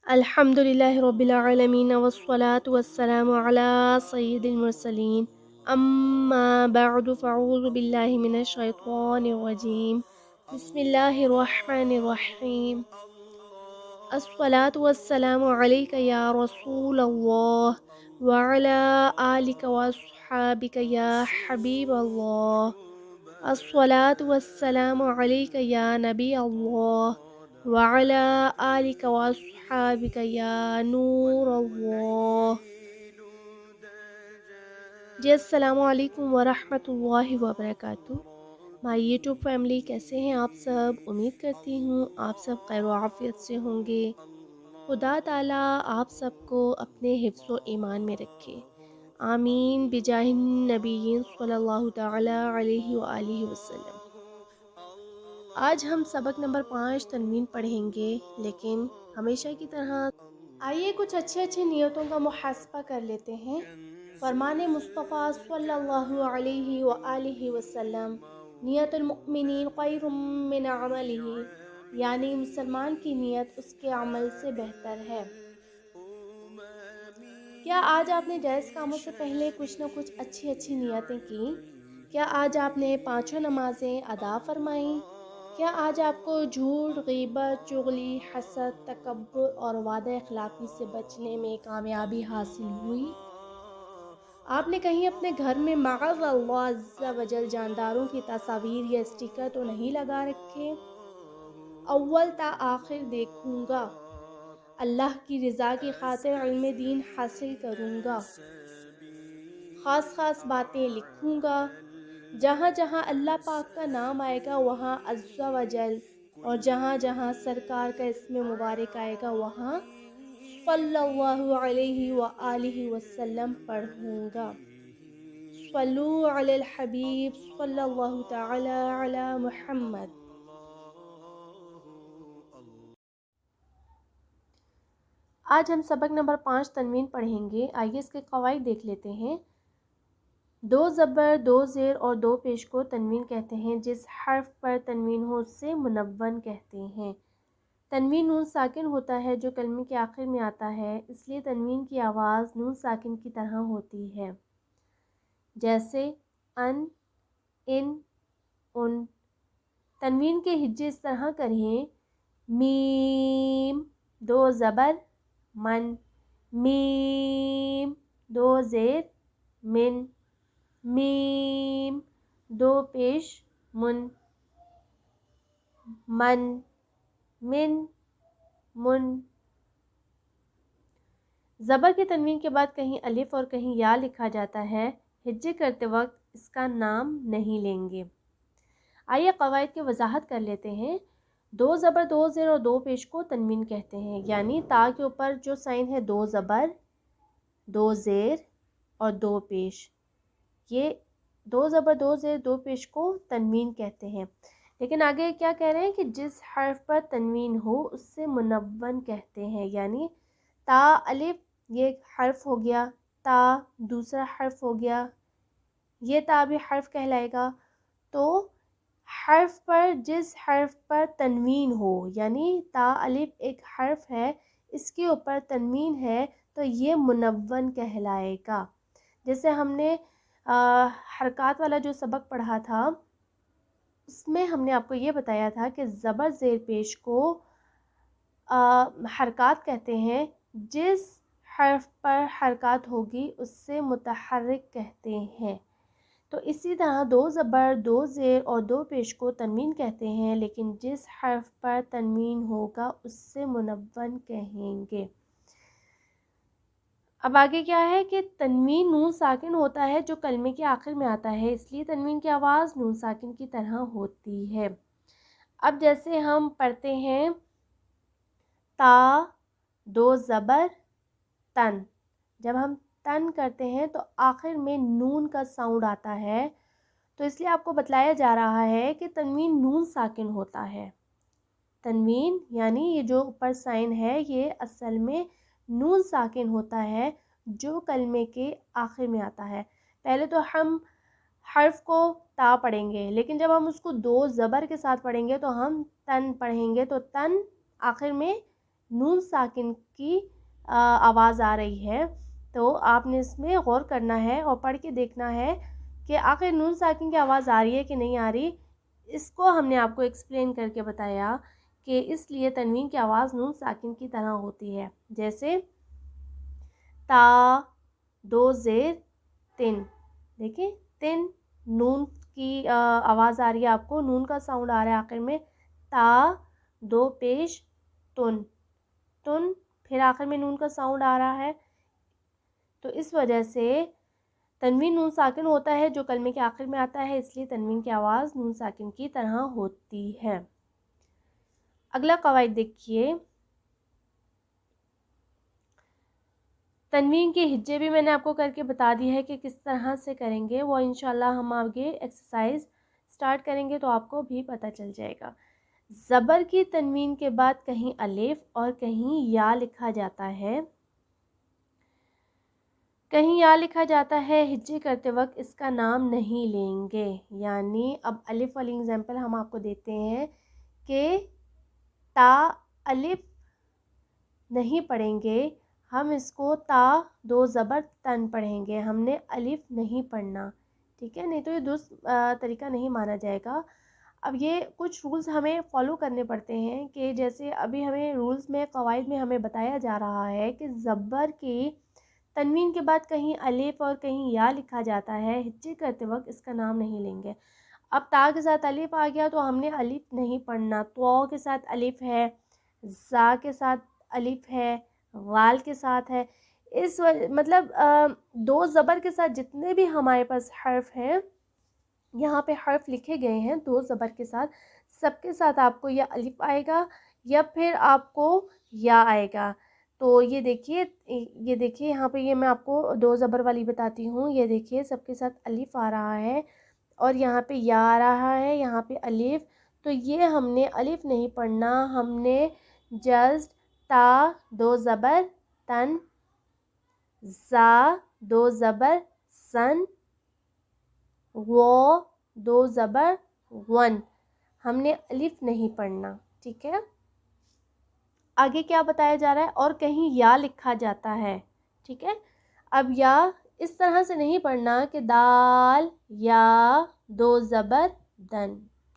الحمدللہ رب العالمین والصلاة والسلام علی سید المرسلین اما بعد فاعوذ باللہ من الشیطان الرجیم بسم اللہ الرحمن الرحیم الصلاة والسلام علیک یا رسول اللہ وعلی آلک واصحابک یا حبیب اللہ الصلاة والسلام علیک یا نبی اللہ وعلى آلك وأصحابك يا نور اللہ۔ جی السلام علیکم ورحمۃ اللہ وبرکاتہ۔ مائی یوٹیوب فیملی، کیسے ہیں آپ سب؟ امید کرتی ہوں آپ سب خیر و عافیت سے ہوں گے۔ خدا تعالیٰ آپ سب کو اپنے حفظ و ایمان میں رکھے، آمین بجاہ النبیین صلی اللہ تعالی علیہ وآلہ وسلم۔ آج ہم سبق نمبر 5 تنوین پڑھیں گے، لیکن ہمیشہ کی طرح آئیے کچھ اچھی نیتوں کا محاسبہ کر لیتے ہیں۔ فرمان مصطفیٰ صلی اللہ علیہ وآلہ وسلم، نیت المؤمنین خیر من عملہ، یعنی مسلمان کی نیت اس کے عمل سے بہتر ہے۔ کیا آج آپ نے جائز کاموں سے پہلے کچھ نہ کچھ اچھی نیتیں کی؟ کیا آج آپ نے 5 نمازیں ادا فرمائیں؟ کیا آج آپ کو جھوٹ، غیبت، چغلی، حسد، تکبر اور وعدہ اخلافی سے بچنے میں کامیابی حاصل ہوئی؟ آپ نے کہیں اپنے گھر میں معاذ اللہ عز و جل جانداروں کی تصاویر یا اسٹیکر تو نہیں لگا رکھے؟ اول تا آخر دیکھوں گا، اللہ کی رضا کی خاطر علم دین حاصل کروں گا، خاص باتیں لکھوں گا، جہاں جہاں اللہ پاک کا نام آئے گا وہاں عز و جل، اور جہاں جہاں سرکار کا اسم مبارک آئے گا وہاں صلی اللہ علیہ وآلہ وسلم پڑھوں گا۔ صلو علی الحبیب صلی اللہ تعالی علی محمد۔ آج ہم سبق نمبر 5 تنوین پڑھیں گے۔ آئیے اس کے قواعد دیکھ لیتے ہیں۔ 2 زبر، 2 زیر اور 2 پیش کو تنوین کہتے ہیں۔ جس حرف پر تنوین ہو اسے منون کہتے ہیں۔ تنوین نون ساکن ہوتا ہے جو کلمے کے آخر میں آتا ہے، اس لیے تنوین کی آواز نون ساکن کی طرح ہوتی ہے، جیسے ان، ان، ان۔ تنوین کے ہجے اس طرح کریں: میم 2 زبر من، میم 2 زیر من، میم 2 پیش من، من، من، من۔ زبر کی تنوین کے بعد کہیں الف اور کہیں یا لکھا جاتا ہے، ہجے کرتے وقت اس کا نام نہیں لیں گے۔ آئیے قواعد کی وضاحت کر لیتے ہیں۔ 2 زبر، 2 زیر اور 2 پیش کو تنوین کہتے ہیں، یعنی تا کے اوپر جو سائن ہے 2 زبر، 2 زیر اور 2 پیش، یہ 2 زبر، 2 زیر، 2 پیش کو تنوین کہتے ہیں۔ لیکن آگے کیا کہہ رہے ہیں کہ جس حرف پر تنوین ہو اس سے منون کہتے ہیں، یعنی تا الف یہ ایک حرف ہو گیا، تا دوسرا حرف ہو گیا، یہ تا بھی حرف کہلائے گا۔ تو حرف پر جس حرف پر تنوین ہو، یعنی تا الف ایک حرف ہے، اس کے اوپر تنوین ہے تو یہ منون کہلائے گا۔ جیسے ہم نے حرکات والا جو سبق پڑھا تھا اس میں ہم نے آپ کو یہ بتایا تھا کہ زبر زیر پیش کو حرکات کہتے ہیں، جس حرف پر حرکات ہوگی اس سے متحرک کہتے ہیں۔ تو اسی طرح 2 زبر، 2 زیر اور 2 پیش کو تنوین کہتے ہیں، لیکن جس حرف پر تنوین ہوگا اس سے منون کہیں گے۔ اب آگے کیا ہے کہ تنوین نون ساکن ہوتا ہے جو کلمے کے آخر میں آتا ہے، اس لیے تنوین کی آواز نون ساکن کی طرح ہوتی ہے۔ اب جیسے ہم پڑھتے ہیں تا 2 زبر تن، جب ہم تن کرتے ہیں تو آخر میں نون کا ساؤنڈ آتا ہے، تو اس لیے آپ کو بتلایا جا رہا ہے کہ تنوین نون ساکن ہوتا ہے۔ تنوین یعنی یہ جو اوپر سائن ہے یہ اصل میں نون ساکن ہوتا ہے جو کلمے کے آخر میں آتا ہے۔ پہلے تو ہم حرف کو تا پڑھیں گے، لیکن جب ہم اس کو 2 زبر کے ساتھ پڑھیں گے تو ہم تن پڑھیں گے، تو تن آخر میں نون ساکن کی آواز آ رہی ہے، تو آپ نے اس میں غور کرنا ہے اور پڑھ کے دیکھنا ہے کہ آخر نون ساکن کی آواز آ رہی ہے کہ نہیں آ رہی۔ اس کو ہم نے آپ کو ایکسپلین کر کے بتایا کہ اس لیے تنوین کی آواز نون ساکن کی طرح ہوتی ہے، جیسے تا، دو زیر تن، دیکھیں تن، نون کی آواز آ رہی ہے، آپ کو نون کا ساؤنڈ آ رہا ہے آخر میں، تا، دو پیش تن، تن، پھر آخر میں نون کا ساؤنڈ آ رہا ہے، تو اس وجہ سے تنوین نون ساکن ہوتا ہے جو کلمے کے آخر میں آتا ہے، اس لیے تنوین کی آواز نون ساکن کی طرح ہوتی ہے۔ اگلا قواعد دیکھیے، تنوین کے ہجے بھی میں نے آپ کو کر کے بتا دی ہے کہ کس طرح سے کریں گے، وہ انشاءاللہ ہم آگے ایکسرسائز سٹارٹ کریں گے تو آپ کو بھی پتہ چل جائے گا۔ زبر کی تنوین کے بعد کہیں الف اور کہیں یا لکھا جاتا ہے، کہیں یا لکھا جاتا ہے، ہجے کرتے وقت اس کا نام نہیں لیں گے، یعنی اب الف والی اگزامپل ہم آپ کو دیتے ہیں کہ تا الف نہیں پڑھیں گے، ہم اس کو تا دو زبر تن پڑھیں گے، ہم نے الف نہیں پڑھنا، ٹھیک ہے، نہیں تو یہ درست طریقہ نہیں مانا جائے گا۔ اب یہ کچھ رولز ہمیں فالو کرنے پڑتے ہیں کہ جیسے ابھی ہمیں رولز میں قواعد میں ہمیں بتایا جا رہا ہے کہ زبر کی تنوین کے بعد کہیں الف اور کہیں یا لکھا جاتا ہے، ہجے کرتے وقت اس کا نام نہیں لیں گے۔ اب تا کے ساتھ الف آ گیا تو ہم نے الف نہیں پڑھنا، تو کے ساتھ الف ہے، زا کے ساتھ الف ہے، غال کے ساتھ ہے، اس مطلب دو زبر کے ساتھ جتنے بھی ہمارے پاس حرف ہیں، یہاں پہ حرف لکھے گئے ہیں دو زبر کے ساتھ، سب کے ساتھ آپ کو یا الف آئے گا یا پھر آپ کو یا آئے گا۔ تو یہ دیکھیے یہاں پہ یہ میں آپ کو دو زبر والی بتاتی ہوں، یہ دیکھیے سب کے ساتھ الف آ رہا ہے اور یہاں پہ یا آ رہا ہے، یہاں پہ الف، تو یہ ہم نے الف نہیں پڑھنا، ہم نے جسٹ تا دو زبر تن، زا دو زبر سن، وہ دو زبر ون، ہم نے الف نہیں پڑھنا، ٹھیک ہے۔ آگے کیا بتایا جا رہا ہے، اور کہیں یا لکھا جاتا ہے، ٹھیک ہے۔ اب یا اس طرح سے نہیں پڑھنا کہ دال یا دو زبر دن،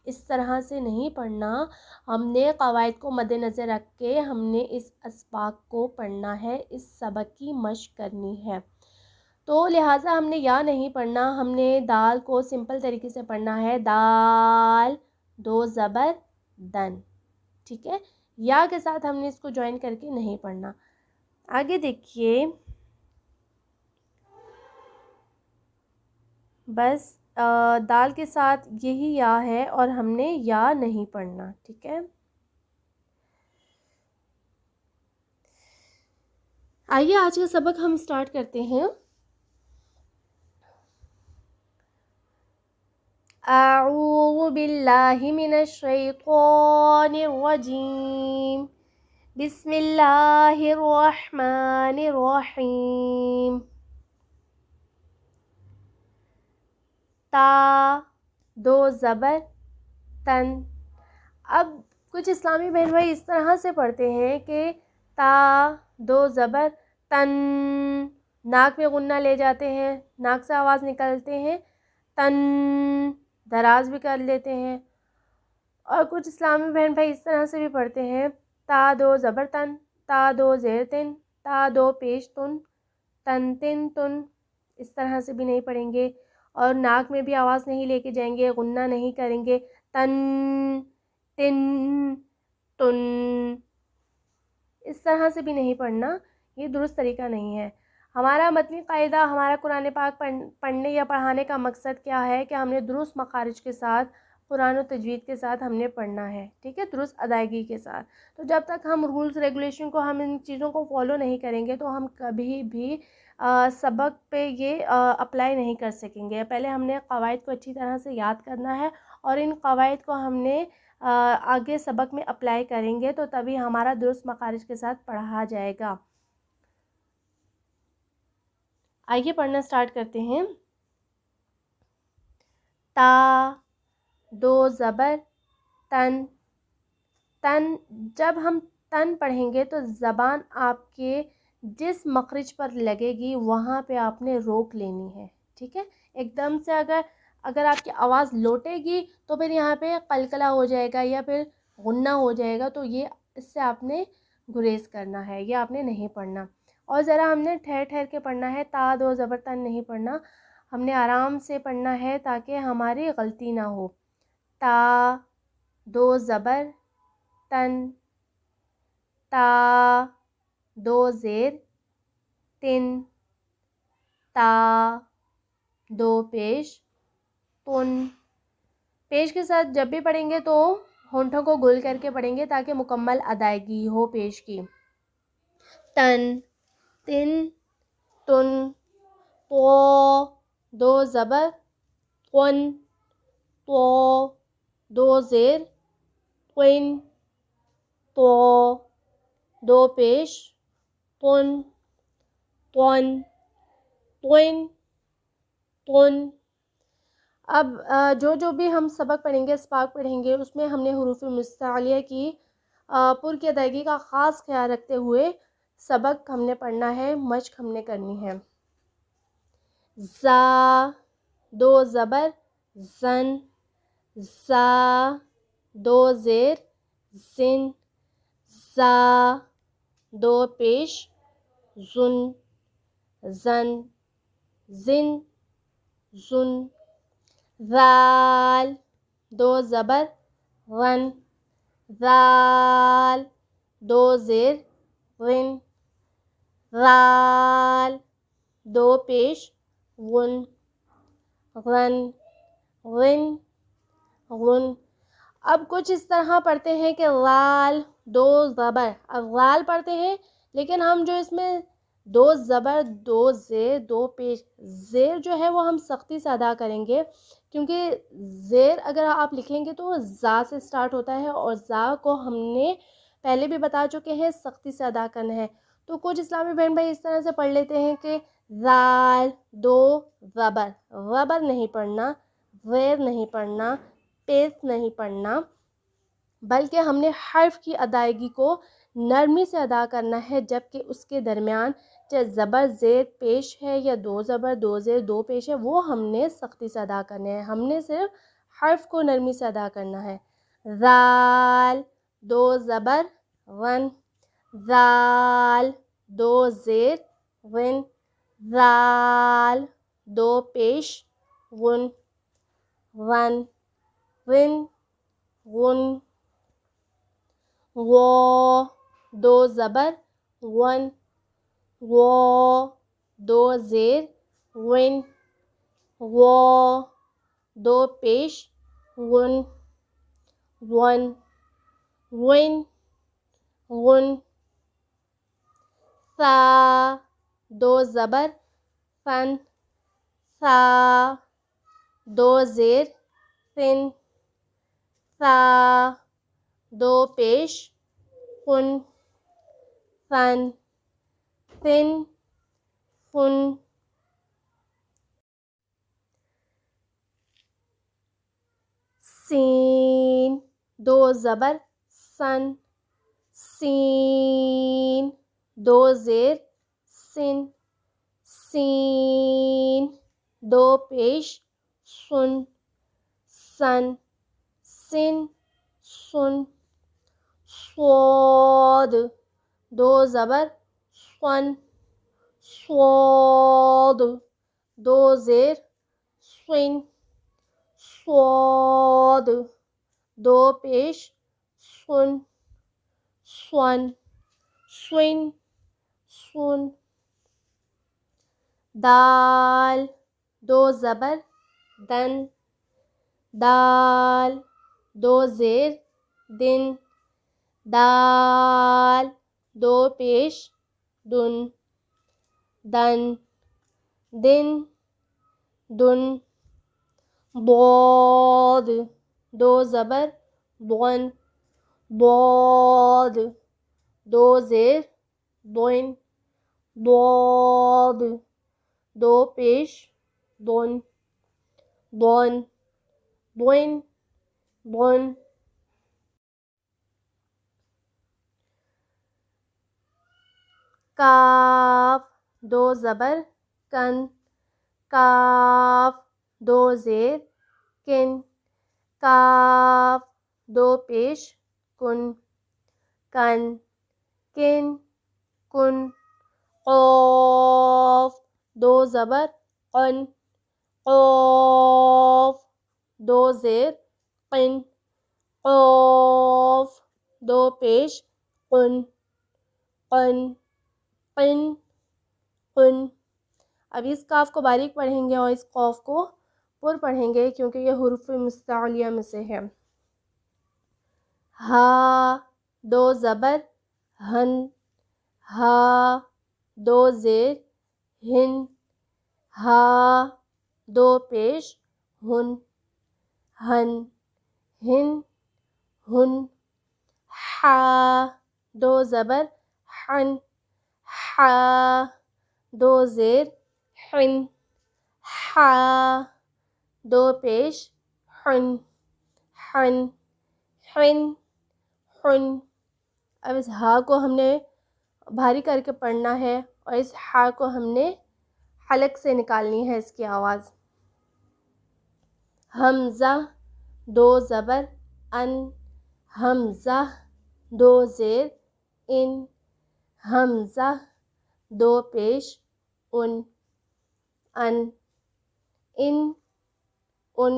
اس طرح سے نہیں پڑھنا، ہم نے قواعد کو مد نظر رکھ کے ہم نے اس اسباق کو پڑھنا ہے، اس سبق کی مشق کرنی ہے، تو لہٰذا ہم نے یا نہیں پڑھنا، ہم نے دال کو سمپل طریقے سے پڑھنا ہے، دال دو زبر دن، ٹھیک ہے۔ یا کے ساتھ ہم نے اس کو جوائن کر کے نہیں پڑھنا۔ آگے دیکھیے، بس دال کے ساتھ یہی یا ہے اور ہم نے یا نہیں پڑھنا، ٹھیک ہے۔ آئیے آج کا سبق ہم سٹارٹ کرتے ہیں۔ اعوذ باللہ من الشیطان الرجیم، بسم اللہ الرحمن الرحیم۔ تا دو زبر تن، اب کچھ اسلامی بہن بھائی اس طرح سے پڑھتے ہیں کہ تا دو زبر تن، ناک میں غنہ لے جاتے ہیں، ناک سے آواز نکلتے ہیں، تن دراز بھی کر لیتے ہیں، اور کچھ اسلامی بہن بھائی اس طرح سے بھی پڑھتے ہیں، تا دو زبر تن، تا دو زیر تن، تا دو پیش تن، تن تن تن، اس طرح سے بھی نہیں پڑھیں گے، اور ناک میں بھی آواز نہیں لے کے جائیں گے، غنہ نہیں کریں گے، تن تن تن، اس طرح سے بھی نہیں پڑھنا، یہ درست طریقہ نہیں ہے۔ ہمارا متنی قاعدہ، ہمارا قرآن پاک پڑھنے یا پڑھانے کا مقصد کیا ہے کہ ہم نے درست مخارج کے ساتھ، قرآن و تجوید کے ساتھ ہم نے پڑھنا ہے، ٹھیک ہے، درست ادائیگی کے ساتھ۔ تو جب تک ہم رولز ریگولیشن کو، ہم ان چیزوں کو فالو نہیں کریں گے تو ہم کبھی بھی سبق پہ یہ اپلائی نہیں کر سکیں گے۔ پہلے ہم نے قواعد کو اچھی طرح سے یاد کرنا ہے اور ان قواعد کو ہم نے آگے سبق میں اپلائی کریں گے تو تبھی ہمارا درست مخارج کے ساتھ پڑھا جائے گا۔ آئیے پڑھنا سٹارٹ کرتے ہیں۔ تا دو زبر تن، تن، جب ہم تن پڑھیں گے تو زبان آپ کے جس مخرج پر لگے گی وہاں پہ آپ نے روک لینی ہے، ٹھیک ہے. ایک دم سے اگر آپ کی آواز لوٹے گی تو پھر یہاں پہ قلقلہ ہو جائے گا یا پھر غنہ ہو جائے گا، تو یہ اس سے آپ نے گریز کرنا ہے، یہ آپ نے نہیں پڑھنا. اور ذرا ہم نے ٹھہر ٹھہر کے پڑھنا ہے، تا دو زبر تن نہیں پڑھنا، ہم نے آرام سے پڑھنا ہے تاکہ ہماری غلطی نہ ہو. تا دو زبر تن، تا دو زیر تن، تا دو پیش تن. پیش کے ساتھ جب بھی پڑھیں گے تو ہونٹوں کو گول کر کے پڑھیں گے تاکہ مکمل ادائیگی ہو پیش کی. تن، تن، تن. تو دو زبر قن، تو دو زیر قن، تو دو پیش قن، قن، قن، قن. اب جو بھی ہم سبق پڑھیں گے، اسباق پڑھیں گے، اس میں ہم نے حروف مستعلیہ کی پر کی ادائیگی کا خاص خیال رکھتے ہوئے سبق ہم نے پڑھنا ہے، مشق ہم نے کرنی ہے. زا دو زبر زن، زا دو زیر زن، زا دو پیش زن، زن، زن، زن. ذال دو زبر غن، ذال دو زیر غن، ذال دو پیش غن، غن، غن، غن. اب کچھ اس طرح پڑھتے ہیں کہ غال دو زبر، اب غال پڑھتے ہیں لیکن ہم جو اس میں دو زبر دو زیر دو پیش، زیر جو ہے وہ ہم سختی سے ادا کریں گے کیونکہ زیر اگر آپ لکھیں گے تو زا سے سٹارٹ ہوتا ہے اور زا کو ہم نے پہلے بھی بتا چکے ہیں سختی سے ادا کرنا ہے. تو کچھ اسلامی بہن بھائی اس طرح سے پڑھ لیتے ہیں کہ زال دو زبر، زبر نہیں پڑھنا، زیر نہیں پڑھنا، پیش نہیں پڑھنا، بلکہ ہم نے حرف کی ادائیگی کو نرمی سے ادا کرنا ہے، جبکہ اس کے درمیان چاہے زبر زیر پیش ہے یا دو زبر دو زیر دو پیش ہے وہ ہم نے سختی سے ادا کرنے ہیں، ہم نے صرف حرف کو نرمی سے ادا کرنا ہے. ذال دو زبر غن، ذال دو زیر غن، ذال دو پیش غن، غن، غن، غن. غو دو زبر غن، غو دو زیر غن، غو دو پیش غن، غن، غن، غن. ثا دو زبر فن، ثا دو زیر فن، ثا دو پیش فن، فن، فن، فن. سین دو زبر سن، سین دو زیر سن، سین دو پیش سن، سن، سن، سن. صاد دو زبر سن، صاد دو زیر سن، صاد دو پیش سن، سن، سن، سن. دال دو زبر دن، دال دو زیر دن، دال دو پیش دن، دن، دن، دن. ضاد دو زبر ضن، ضاد دو زیر ضن، ضاد دو پیش ضن، ضن، ضن، ضن. کاف دو زبر کن، کاف دو زیر کن، کاف دو پیش کن، کن کن کن، قاف دو زبر قن، قاف دو زیر قن، قاف دو پیش قن، قن قن قن۔ اب اس کاف کو باریک پڑھیں گے اور اس قاف کو پر پڑھیں گے کیونکہ یہ حروف مستعلیہ میں سے ہے۔ ہا دو زبر ہن، ہا دو زیر ہن، ہا دو پیش ہن، ہن ہن ہن، حا دو زبر حن، حا دو زیر حن، حا دو پیش حن، حن حن حن۔ اب اس ہا کو ہم نے بھاری کر کے پڑھنا ہے اور اس ہا کو ہم نے حلق سے نکالنی ہے اس کی آواز۔ حمزہ دو زبر ان، حمزہ دو زیر ان، حمزہ دو پیش ان، ان ان ان،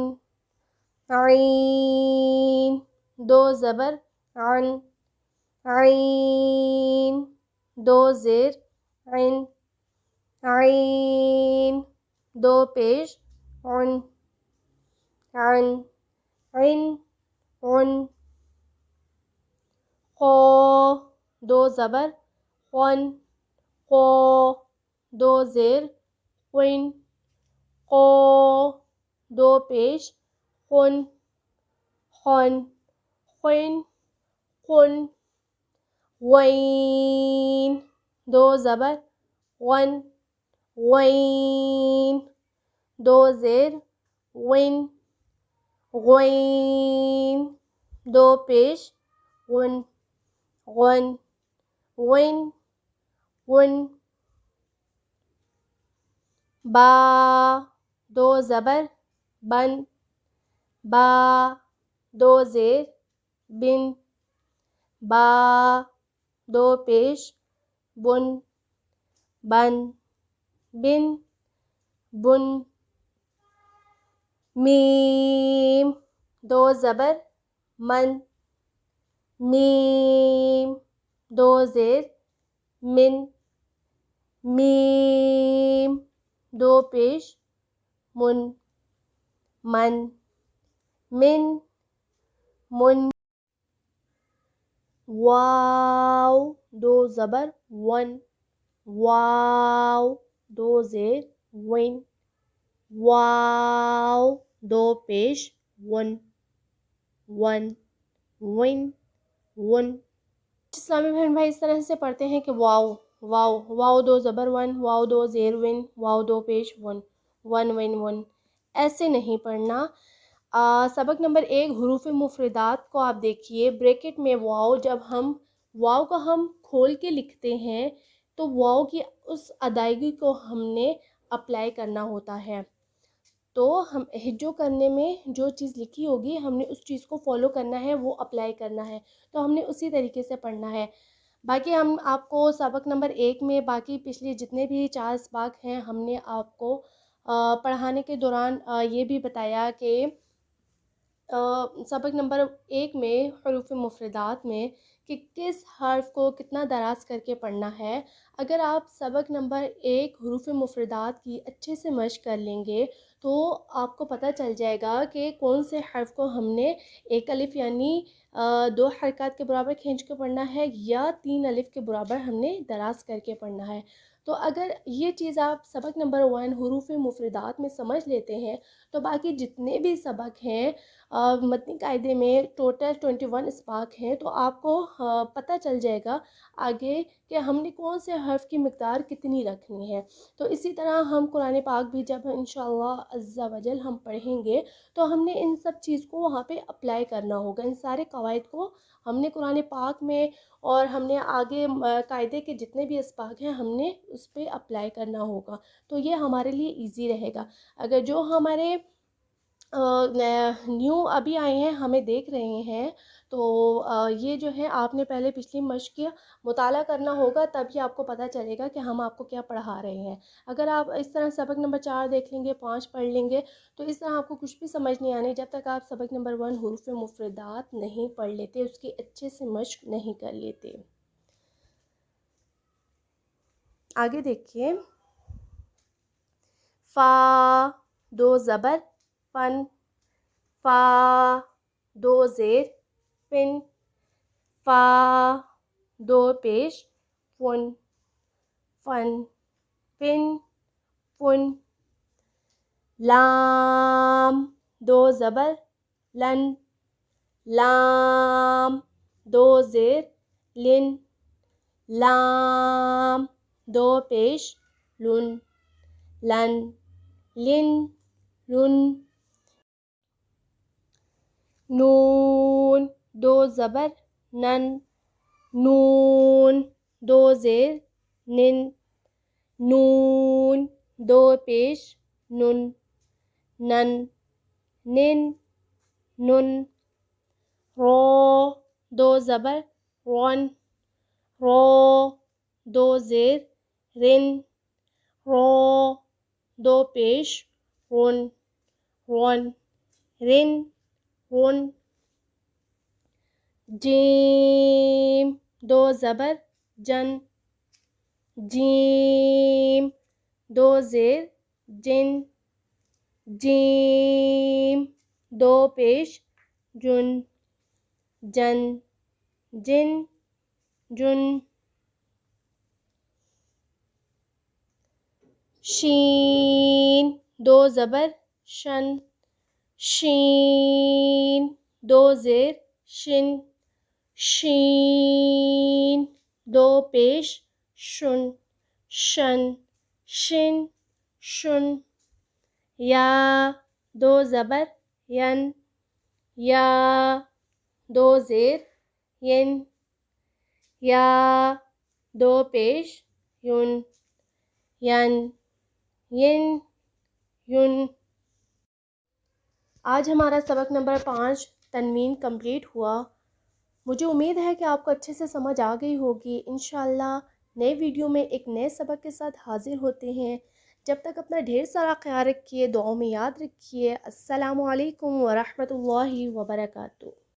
عین دو زبر عن، عین دو زیر عن، عین دو پیش عن، عن عن عن، قاف دو زبر قن، قا دو زیر قن، قا دو پیش قن، قن قن قن، غین دو زبر غن، غین دو زیر غن، غین دو پیش غن، غن غن غن، با دو زبر بن، با دو زیر بن، با دو پیش بن، بن بن بن، میم دو زبر من، میم دو زیر من، میم دو پیش من، من من من، واو دو زبر ون، واو دو زیر ون، واو دو پیش ون، ون ون ون۔ اسلامی بہن بھائی اس طرح سے پڑھتے ہیں کہ واو واو، واو دو زبر ون، واو دو زیر ون، واو دو پیش ون، ون ون ون، ایسے نہیں پڑھنا۔ سبق نمبر 1 حروف مفردات کو آپ دیکھیے، بریکٹ میں واو، جب ہم واو کو ہم کھول کے لکھتے ہیں تو واو کی اس ادائیگی کو ہم نے اپلائی کرنا ہوتا ہے، تو ہم ہجو کرنے میں جو چیز لکھی ہوگی ہم نے اس چیز کو فالو کرنا ہے، وہ اپلائی کرنا ہے، تو ہم نے اسی طریقے سے پڑھنا ہے۔ باقی ہم آپ کو سبق نمبر 1 میں باقی پچھلے جتنے بھی 4 اسباق ہیں ہم نے آپ کو پڑھانے کے دوران یہ بھی بتایا کہ سبق نمبر 1 میں حروف مفردات میں کہ کس حرف کو کتنا دراز کر کے پڑھنا ہے۔ اگر آپ سبق نمبر 1 حروف مفردات کی اچھے سے مشق کر لیں گے تو آپ کو پتہ چل جائے گا کہ کون سے حرف کو ہم نے ایک الف یعنی 2 حرکات کے برابر کھینچ کے پڑھنا ہے یا 3 الف کے برابر ہم نے دراز کر کے پڑھنا ہے۔ تو اگر یہ چیز آپ سبق نمبر 1 حروف مفردات میں سمجھ لیتے ہیں تو باقی جتنے بھی سبق ہیں متنی قاعدے میں ٹوٹل 21 اسباق ہیں، تو آپ کو پتہ چل جائے گا آگے کہ ہم نے کون سے حرف کی مقدار کتنی رکھنی ہے۔ تو اسی طرح ہم قرآن پاک بھی جب انشاءاللہ عز و جل ہم پڑھیں گے تو ہم نے ان سب چیز کو وہاں پہ اپلائی کرنا ہوگا، ان سارے قواعد کو ہم نے قرآن پاک میں اور ہم نے آگے قاعدے کے جتنے بھی اسباق ہیں ہم نے اس پہ اپلائی کرنا ہوگا، تو یہ ہمارے لیے ایزی رہے گا۔ اگر جو ہمارے نیو ابھی آئے ہیں ہمیں دیکھ رہے ہیں، تو یہ جو ہے آپ نے پہلے پچھلی مشق کا مطالعہ کرنا ہوگا، تب ہی آپ کو پتہ چلے گا کہ ہم آپ کو کیا پڑھا رہے ہیں۔ اگر آپ اس طرح سبق نمبر 4 دیکھ لیں گے، 5 پڑھ لیں گے، تو اس طرح آپ کو کچھ بھی سمجھ نہیں آنے جب تک آپ سبق نمبر 1 حروف مفردات نہیں پڑھ لیتے، اس کی اچھے سے مشق نہیں کر لیتے۔ آگے دیکھیے، فا 2 زبر فن، فا 2 زیر فن، فا 2 پیش فن، فن فن فن، لام 2 زبر لن، لام 2 زیر لن، لام 2 پیش لن، لن لن لن، نون 2 زبر نن، نون 2 زیر نن، نون 2 پیش نن، نن نن نن، رو 2 زبر رون، رو 2 زیر رن، رو 2 پیش رن، رن رن رن، جیم 2 زبر جن، جیم 2 زیر جن، جیم 2 پیش جن، جن جن جن، شین 2 زبر شن، شین 2 زیر شن، شین 2 پیش شن، شن شن شن، یا 2 زبر ین، یا 2 زیر ین، یا 2 پیش یون، ین ین یون۔ آج ہمارا سبق نمبر 5 تنوین کمپلیٹ ہوا۔ مجھے امید ہے کہ آپ کو اچھے سے سمجھ آ گئی ہوگی۔ انشاءاللہ نئے ویڈیو میں ایک نئے سبق کے ساتھ حاضر ہوتے ہیں۔ جب تک اپنا ڈھیر سارا خیال رکھیے، دعاؤں میں یاد رکھیے۔ السلام علیکم ورحمۃ اللہ وبرکاتہ۔